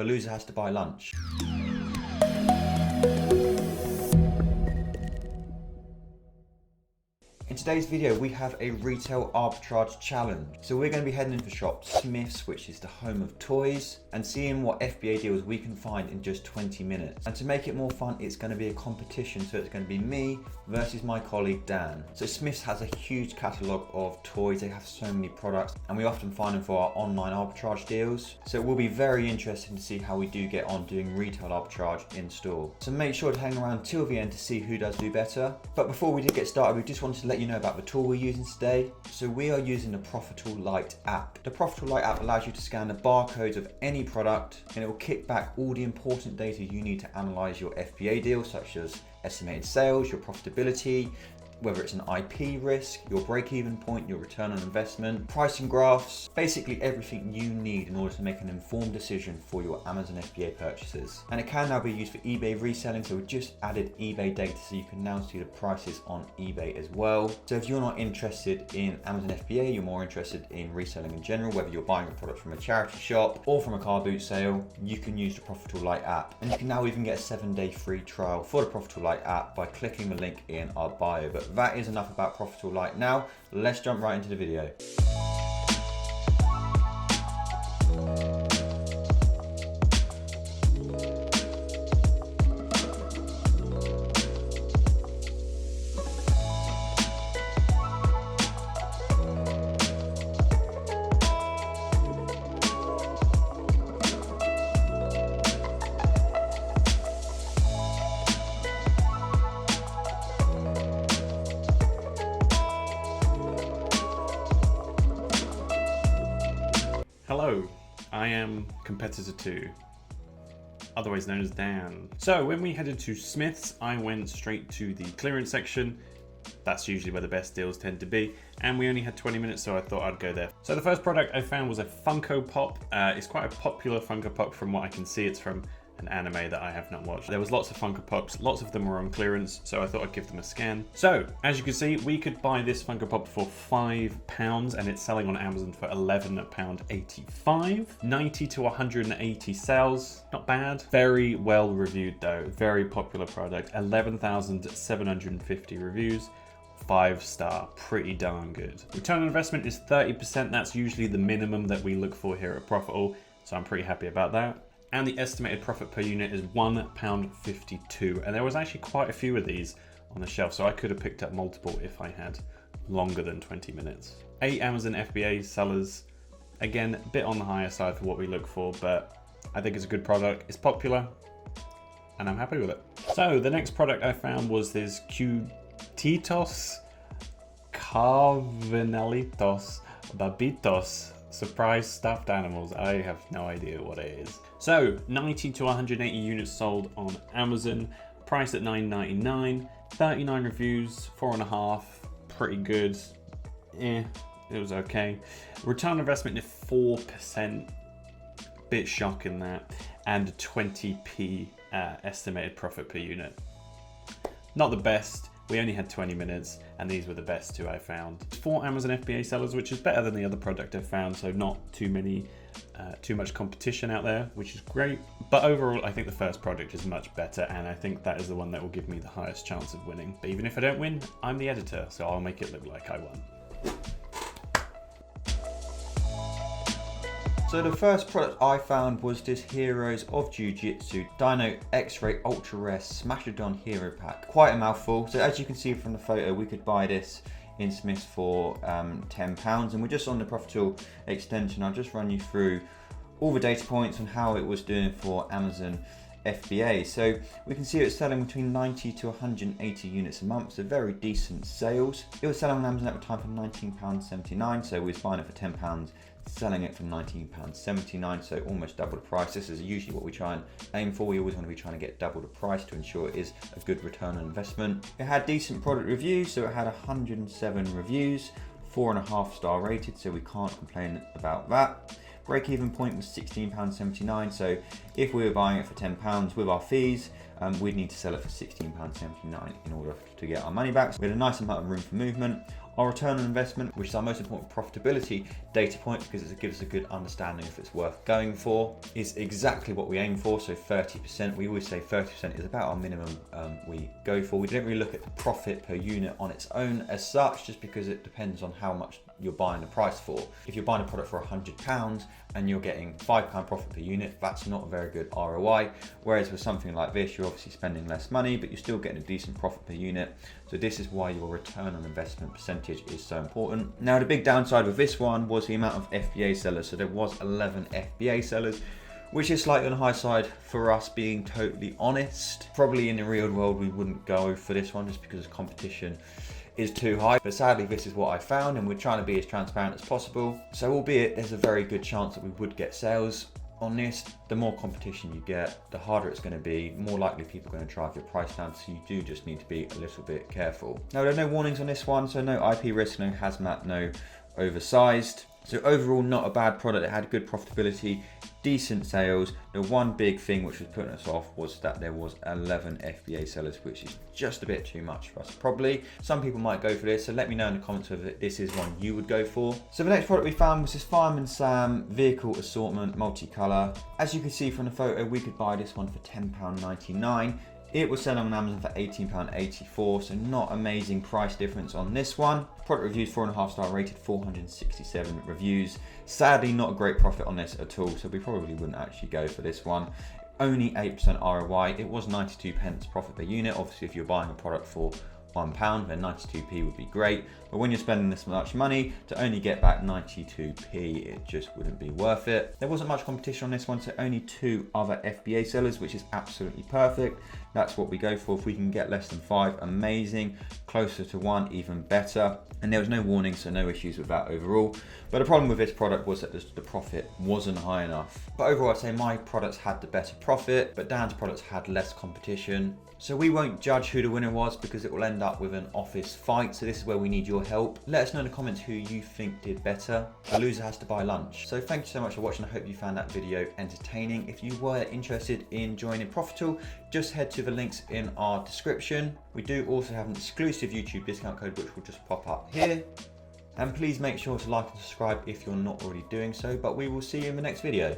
The loser has to buy lunch. In today's video, we have a retail arbitrage challenge. So we're going to be heading into shop Smith's, which is the home of toys, and seeing what FBA deals we can find in just 20 minutes. And to make it more fun, it's going to be a competition. So it's going to be me versus my colleague Dan. So Smith's has a huge catalogue of toys. They have so many products, and we often find them for our online arbitrage deals. So it will be very interesting to see how we do get on doing retail arbitrage in store. So make sure to hang around till the end to see who does do better. But before we do get started, we just wanted to let you know about the tool we're using today. So we are using the Profitl Lite app. The Profitl Lite app allows you to scan the barcodes of any product, and it will kick back all the important data you need to analyze your FBA deal, such as estimated sales, your profitability, whether it's an IP risk, your break-even point, your return on investment, pricing graphs, basically everything you need in order to make an informed decision for your Amazon FBA purchases. And it can now be used for eBay reselling, so we just added eBay data so you can now see the prices on eBay as well. So if you're not interested in Amazon FBA, you're more interested in reselling in general, whether you're buying a product from a charity shop or from a car boot sale, you can use the Profitl Lite app. And you can now even get a 7-day free trial for the Profitl Lite app by clicking the link in our bio. But that is enough about Profitl Lite now. Let's jump right into the video. Hello, I am Competitor 2, otherwise known as Dan. So when we headed to Smith's, I went straight to the clearance section. That's usually where the best deals tend to be, and we only had 20 minutes, so I thought I'd go there. So the first product I found was a Funko Pop. It's quite a popular Funko Pop from what I can see. It's from an anime that I have not watched. There was lots of Funko Pops, lots of them were on clearance, so I thought I'd give them a scan. So, as you can see, we could buy this Funko Pop for £5, and it's selling on Amazon for £11.85. 90 to 180 sales, not bad. Very well reviewed though, very popular product. 11,750 reviews. 5-star, pretty darn good. Return on investment is 30%. That's usually the minimum that we look for here at Profitl, so I'm pretty happy about that. And the estimated profit per unit is £1.52. And there was actually quite a few of these on the shelf, so I could have picked up multiple if I had longer than 20 minutes. 8 Amazon FBA sellers. Again, a bit on the higher side for what we look for, but I think it's a good product. It's popular, and I'm happy with it. So the next product I found was this Cutitos Carvenelitos Babitos surprise stuffed animals. I have no idea what it is. So 90 to 180 units sold on Amazon, priced at $9.99, 39 reviews, 4.5, pretty good. It was okay. Return on investment is 4%, bit shocking that, and 20p estimated profit per unit. Not the best. We only had 20 minutes, and these were the best two I found. 4 Amazon FBA sellers, which is better than the other product I found, so not too much competition out there, which is great. But overall, I think the first product is much better, and I think that is the one that will give me the highest chance of winning. But even if I don't win, I'm the editor, so I'll make it look like I won. So the first product I found was this Heroes of Jiu-Jitsu Dino X-Ray Ultra Rare Smashodon Hero Pack. Quite a mouthful. So as you can see from the photo, we could buy this in Smith's for £10, and we're just on the Profitl extension. I'll just run you through all the data points on how it was doing for Amazon FBA. So we can see it's selling between 90 to 180 units a month, so very decent sales. It was selling on Amazon at the time for £19.79, so we was buying it for £10, selling it for £19.79, so almost double the price. This is usually what we try and aim for. We always want to be trying to get double the price to ensure it is a good return on investment. It had decent product reviews, so it had 107 reviews, 4.5 star rated, so we can't complain about that. Break-even point was £16.79, so if we were buying it for £10 with our fees, we'd need to sell it for £16.79 in order to get our money back. So we had a nice amount of room for movement. our return on investment, which is our most important profitability data point because it gives us a good understanding if it's worth going for, is exactly what we aim for. So 30%, we always say 30% is about our minimum we go for. We don't really look at the profit per unit on its own as such, just because it depends on how much you're buying the price for. If you're buying a product for £100 and you're getting £5 profit per unit, that's not a very good ROI. Whereas with something like this, you're obviously spending less money, but you're still getting a decent profit per unit. So this is why your return on investment percentage is so important. Now, the big downside with this one was the amount of FBA sellers. So there was 11 FBA sellers, which is slightly on the high side for us, being totally honest. Probably in the real world, we wouldn't go for this one just because competition is too high. But sadly, this is what I found, and we're trying to be as transparent as possible. So albeit there's a very good chance that we would get sales on this, the more competition you get, the harder it's going to be, more likely people are going to drive your price down, so you do just need to be a little bit careful. Now, there are no warnings on this one, so no IP risk, no hazmat, no oversized. So overall, not a bad product. It had good profitability, decent sales. The one big thing which was putting us off was that there was 11 FBA sellers, which is just a bit too much for us. Probably some people might go for this, so let me know in the comments whether this is one you would go for. So the next product we found was this Fireman Sam vehicle assortment multicolour. As you can see from the photo, we could buy this one for £10.99. It was selling on Amazon for £18.84, so not amazing price difference on this one. Product reviews 4.5 star rated, 467 reviews. Sadly, not a great profit on this at all, so we probably wouldn't actually go for this one. Only 8% ROI. It was 92 pence profit per unit. Obviously, if you're buying a product for £1, then 92p would be great. But when you're spending this much money to only get back 92p, it just wouldn't be worth it. There wasn't much competition on this one, so only 2 other FBA sellers, which is absolutely perfect. That's what we go for. If we can get less than 5, amazing. Closer to 1, even better. And there was no warning, so no issues with that overall. But the problem with this product was that the profit wasn't high enough. But overall, I'd say my products had the better profit, but Dan's products had less competition. So we won't judge who the winner was because it will end up with an office fight. So this is where we need your help. Let us know in the comments who you think did better. A loser has to buy lunch. So thank you so much for watching. I hope you found that video entertaining. If you were interested in joining Profitl, just head to the links in our description. We do also have an exclusive YouTube discount code which will just pop up here. And please make sure to like and subscribe if you're not already doing so, but we will see you in the next video.